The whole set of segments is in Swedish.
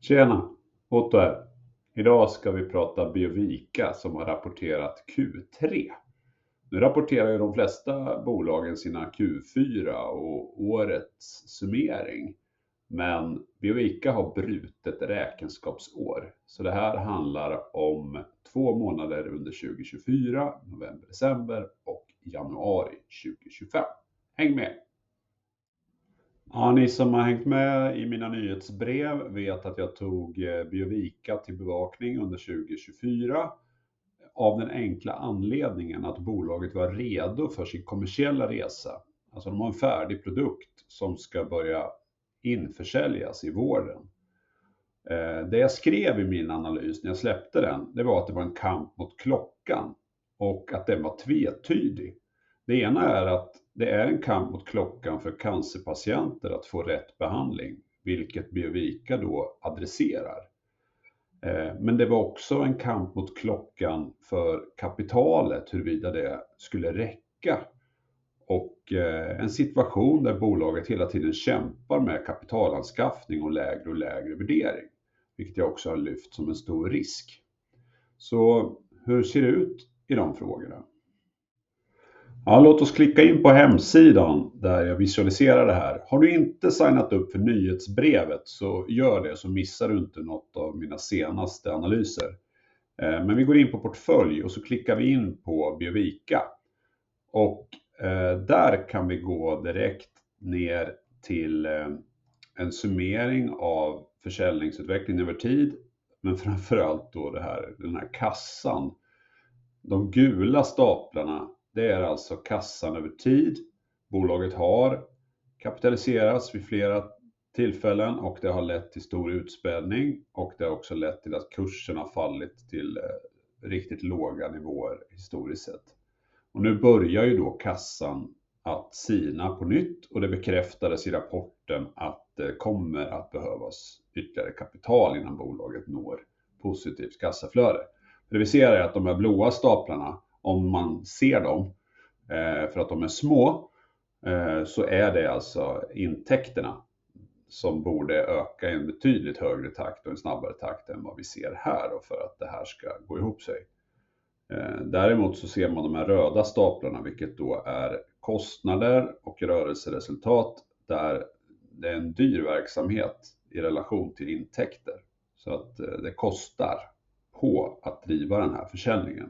Tjena, Otto här. Idag ska vi prata Biovica som har rapporterat Q3. Nu rapporterar ju de flesta bolagen sina Q4 och årets summering. Men Biovica har brutit räkenskapsår. Så det här handlar om 2 månader under 2024, november, december och januari 2025. Häng med! Ja, ni som har hängt med i mina nyhetsbrev vet att jag tog Biovica till bevakning under 2024 av den enkla anledningen att bolaget var redo för sin kommersiella resa. Alltså de har en färdig produkt som ska börja införsäljas i vården. Det jag skrev i min analys när jag släppte den, det var att det var en kamp mot klockan och att den var tvetydig. Det ena är att det är en kamp mot klockan för cancerpatienter att få rätt behandling, vilket Biovica då adresserar. Men det var också en kamp mot klockan för kapitalet, huruvida det skulle räcka. Och en situation där bolaget hela tiden kämpar med kapitalanskaffning och lägre värdering, vilket jag också har lyft som en stor risk. Så hur ser det ut i de frågorna? Ja, låt oss klicka in på hemsidan där jag visualiserar det här. Har du inte signat upp för nyhetsbrevet så gör det, så missar du inte något av mina senaste analyser. Men vi går in på portfölj och så klickar vi in på Biovica. Och där kan vi gå direkt ner till en summering av försäljningsutvecklingen över tid. Men framförallt då den här kassan. De gula staplarna, det är alltså kassan över tid. Bolaget har kapitaliserats vid flera tillfällen och det har lett till stor utspädning. Och det har också lett till att kursen har fallit till riktigt låga nivåer historiskt sett. Och nu börjar ju då kassan att sina på nytt och det bekräftades i rapporten att det kommer att behövas ytterligare kapital innan bolaget når positivt kassaflöde. Det vi ser är att de här blåa staplarna, om man ser dem för att de är små, så är det alltså intäkterna som borde öka i en betydligt högre takt och en snabbare takt än vad vi ser här, och för att det här ska gå ihop sig. Däremot så ser man de här röda staplarna, vilket då är kostnader och rörelseresultat, där det är en dyr verksamhet i relation till intäkter. Så att det kostar på att driva den här försäljningen.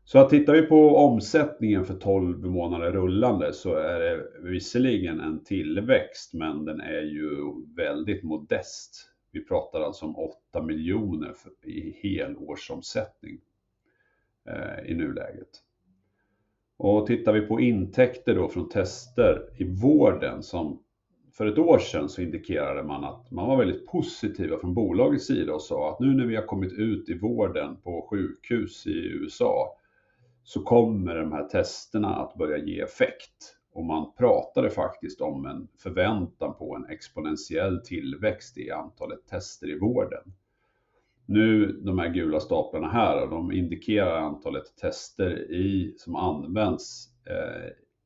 Så att tittar vi på omsättningen för 12 månader rullande så är det visserligen en tillväxt, men den är ju väldigt modest. Vi pratar alltså om 8 miljoner i helårsomsättning i nuläget. Och tittar vi på intäkter då från tester i vården, som för ett år sedan så indikerade man att man var väldigt positiva från bolagets sida och sa att nu när vi har kommit ut i vården på sjukhus i USA så kommer de här testerna att börja ge effekt. Och man pratade faktiskt om en förväntan på en exponentiell tillväxt i antalet tester i vården. Nu, de här gula staplarna här, de indikerar antalet tester som används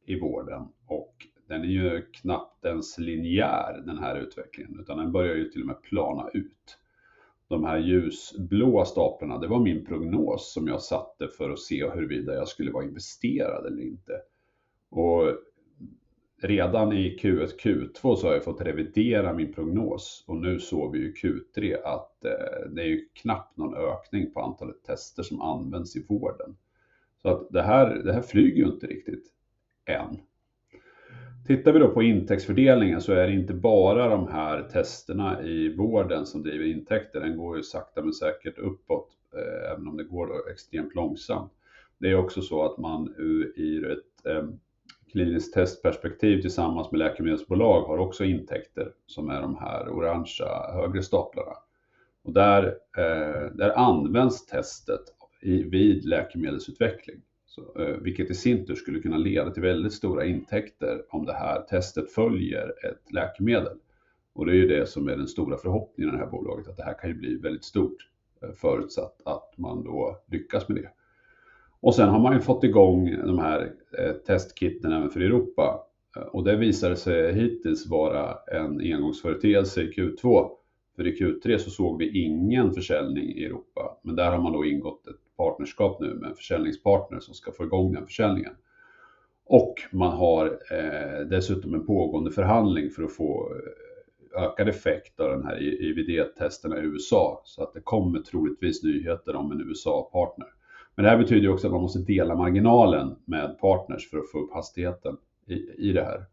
i vården. Och den är ju knappt ens linjär, den här utvecklingen, utan den börjar ju till och med plana ut. De här ljusblåa staplarna, det var min prognos som jag satte för att se huruvida jag skulle vara investerad eller inte. Och redan i Q1, Q2 så har jag fått revidera min prognos. Och nu såg vi i Q3 att det är ju knappt någon ökning på antalet tester som används i vården. Så att det här flyger ju inte riktigt än. Tittar vi då på intäktsfördelningen så är det inte bara de här testerna i vården som driver intäkter. Den går ju sakta men säkert uppåt, även om det går extremt långsamt. Det är också så att man i ett kliniskt testperspektiv tillsammans med läkemedelsbolag har också intäkter som är de här orangea högre staplarna. Och där används testet vid läkemedelsutveckling. Vilket i sin tur skulle kunna leda till väldigt stora intäkter om det här testet följer ett läkemedel. Och det är ju det som är den stora förhoppningen i det här bolaget, att det här kan ju bli väldigt stort förutsatt att man då lyckas med det. Och sen har man ju fått igång de här testkitten även för Europa. Och det visar sig hittills vara en engångsföreteelse i Q2. För i Q3 så såg vi ingen försäljning i Europa. Men där har man då ingått ett partnerskap nu med en försäljningspartner som ska få igång den försäljningen. Och man har dessutom en pågående förhandling för att få ökad effekt av den här IVD-testerna i USA. Så att det kommer troligtvis nyheter om en USA-partner. Men det här betyder också att man måste dela marginalen med partners för att få upp hastigheten i det här.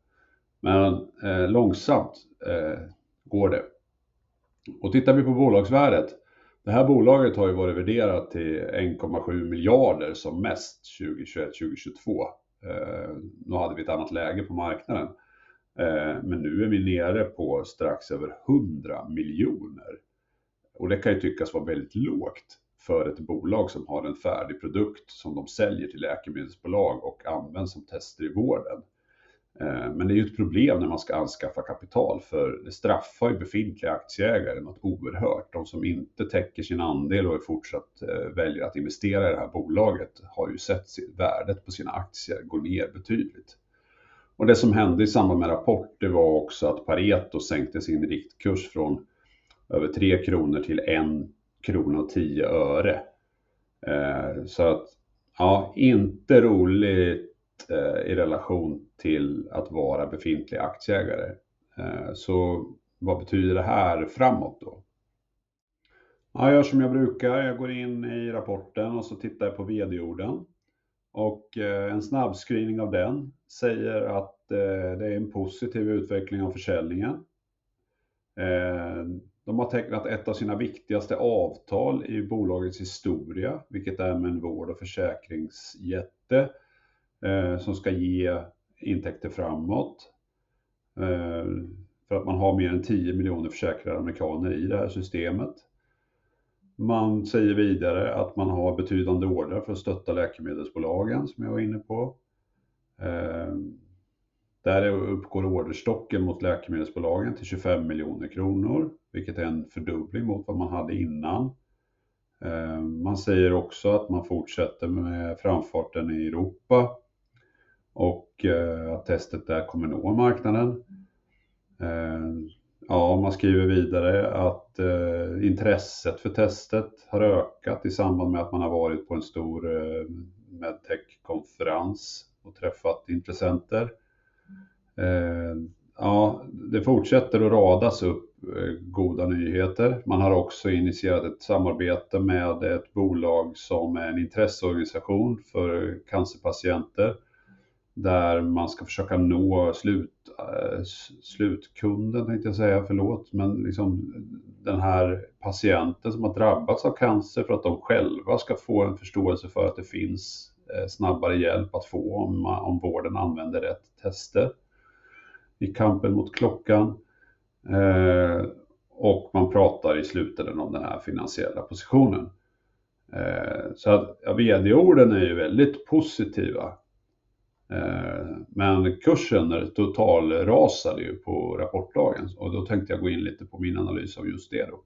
Men långsamt går det. Och tittar vi på bolagsvärdet. Det här bolaget har ju varit värderat till 1,7 miljarder som mest 2021-2022. Nu hade vi ett annat läge på marknaden. Men nu är vi nere på strax över 100 miljoner. Och det kan ju tyckas vara väldigt lågt för ett bolag som har en färdig produkt som de säljer till läkemedelsbolag och används som tester i vården. Men det är ju ett problem när man ska anskaffa kapital, för det straffar ju befintliga aktieägare något oerhört. De som inte täcker sin andel och är fortsatt väljer att investera i det här bolaget har ju sett värdet på sina aktier gå ner betydligt. Och det som hände i samband med rapport, det var också att Pareto sänkte sin riktkurs från över 3 kronor till 1 krona och 10 öre. Så att, ja, inte roligt i relation till att vara befintlig aktieägare. Så vad betyder det här framåt då? Ja, jag gör som jag brukar. Jag går in i rapporten och så tittar jag på vd-orden. Och en snabbscreening av den säger att det är en positiv utveckling av försäljningen. De har tecknat ett av sina viktigaste avtal i bolagets historia, vilket är med en vård- och försäkringsjätte som ska ge intäkter framåt. För att man har mer än 10 miljoner försäkrade amerikaner i det här systemet. Man säger vidare att man har betydande order för att stötta läkemedelsbolagen som jag var inne på. Där uppgår orderstocken mot läkemedelsbolagen till 25 miljoner kronor, vilket är en fördubbling mot vad man hade innan. Man säger också att man fortsätter med framfarten i Europa och att testet där kommer nå marknaden. Ja, man skriver vidare att intresset för testet har ökat i samband med att man har varit på en stor medtech-konferens och träffat intressenter. Ja, det fortsätter att radas upp goda nyheter. Man har också initierat ett samarbete med ett bolag som är en intresseorganisation för cancerpatienter, där man ska försöka nå slutkunden, tänkte jag säga, men liksom den här patienten som har drabbats av cancer, för att de själva ska få en förståelse för att det finns snabbare hjälp att få om vården använder rätt tester i kampen mot klockan. Och man pratar i slutändan om den här finansiella positionen. Så att vd-orden är ju väldigt positiva. Men kursen totalrasade ju på rapportdagen, och då tänkte jag gå in lite på min analys av just det då.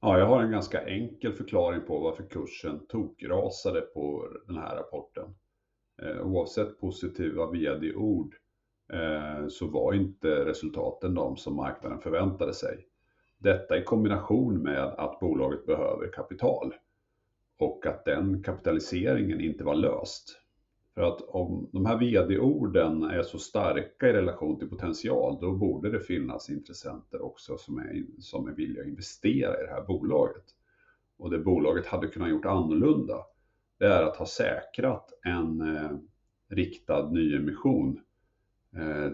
Ja, jag har en ganska enkel förklaring på varför kursen tokrasade på den här rapporten. Oavsett positiva vd-ord så var inte resultaten de som marknaden förväntade sig. Detta i kombination med att bolaget behöver kapital och att den kapitaliseringen inte var löst. För att om de här vd-orden är så starka i relation till potential, då borde det finnas intressenter också som är villiga att investera i det här bolaget. Och det bolaget hade kunnat gjort annorlunda, det är att ha säkrat en riktad nyemission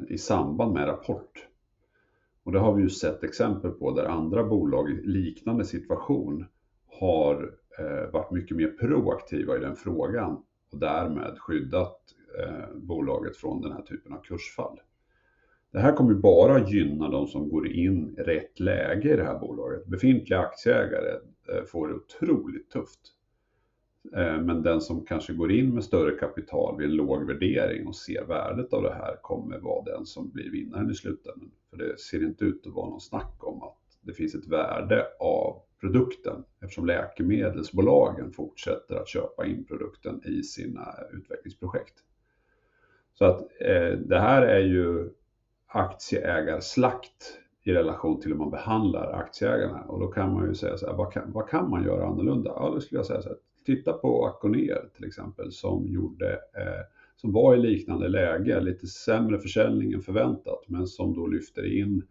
i samband med rapport. Och det har vi ju sett exempel på där andra bolag i liknande situation har varit mycket mer proaktiva i den frågan och därmed skyddat bolaget från den här typen av kursfall. Det här kommer bara gynna de som går in i rätt läge i det här bolaget. Befintliga aktieägare får det otroligt tufft. Men den som kanske går in med större kapital vid en låg värdering och ser värdet av det här kommer vara den som blir vinnaren i slutändan. För det ser inte ut att vara någon snack om att det finns ett värde av produkten, eftersom läkemedelsbolagen fortsätter att köpa in produkten i sina utvecklingsprojekt. Så att det här är ju aktieägarslakt i relation till hur man behandlar aktieägarna. Och då kan man ju säga så här, vad kan man göra annorlunda? Ja, då skulle jag säga så här, titta på Acconeer till exempel som var i liknande läge, lite sämre försäljning än förväntat, men som då lyfter in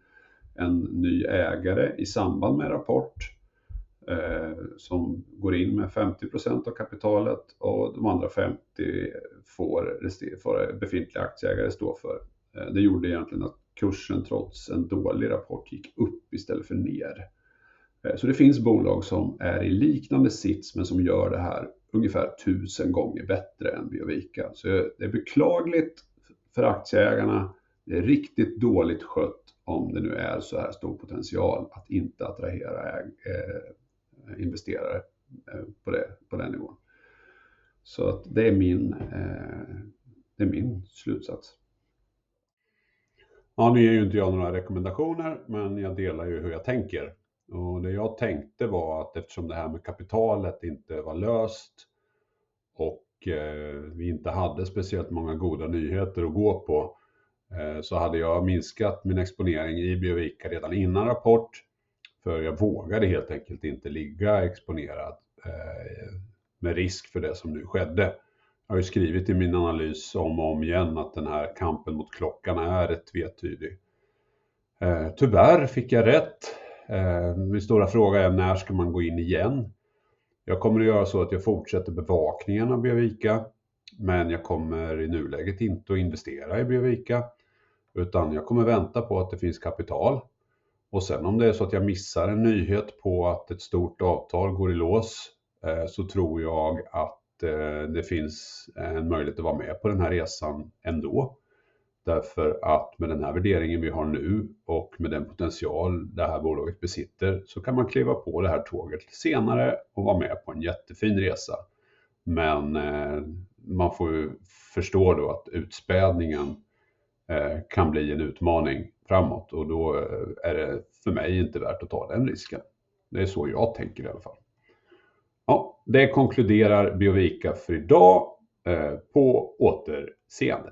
en ny ägare i samband med rapport som går in med 50% av kapitalet och de andra 50% får befintliga aktieägare stå för. Det gjorde egentligen att kursen trots en dålig rapport gick upp istället för ner. Så det finns bolag som är i liknande sits men som gör det här ungefär 1000 gånger bättre än Biovica. Så det är beklagligt för aktieägarna. Det är riktigt dåligt skött om det nu är så här stor potential att inte attrahera investerare på den nivån. Så att det är min slutsats. Ja, nu ger ju inte jag några rekommendationer, men jag delar ju hur jag tänker. Och det jag tänkte var att eftersom det här med kapitalet inte var löst och vi inte hade speciellt många goda nyheter att gå på, så hade jag minskat min exponering i Biovica redan innan rapport. För jag vågade helt enkelt inte ligga exponerad med risk för det som nu skedde. Jag har ju skrivit i min analys om och om igen att den här kampen mot klockan är tvetydig. Tyvärr fick jag rätt. Min stora fråga är när ska man gå in igen? Jag kommer att göra så att jag fortsätter bevakningen av Biovica. Men jag kommer i nuläget inte att investera i Biovica. Utan jag kommer vänta på att det finns kapital. Och sen om det är så att jag missar en nyhet på att ett stort avtal går i lås, så tror jag att det finns en möjlighet att vara med på den här resan ändå. Därför att med den här värderingen vi har nu och med den potential det här bolaget besitter, så kan man kliva på det här tåget senare och vara med på en jättefin resa. Men man får ju förstå då att utspädningen kan bli en utmaning framåt, och då är det för mig inte värt att ta den risken. Det är så jag tänker i alla fall. Ja, det konkluderar Biovica för idag. På återseende.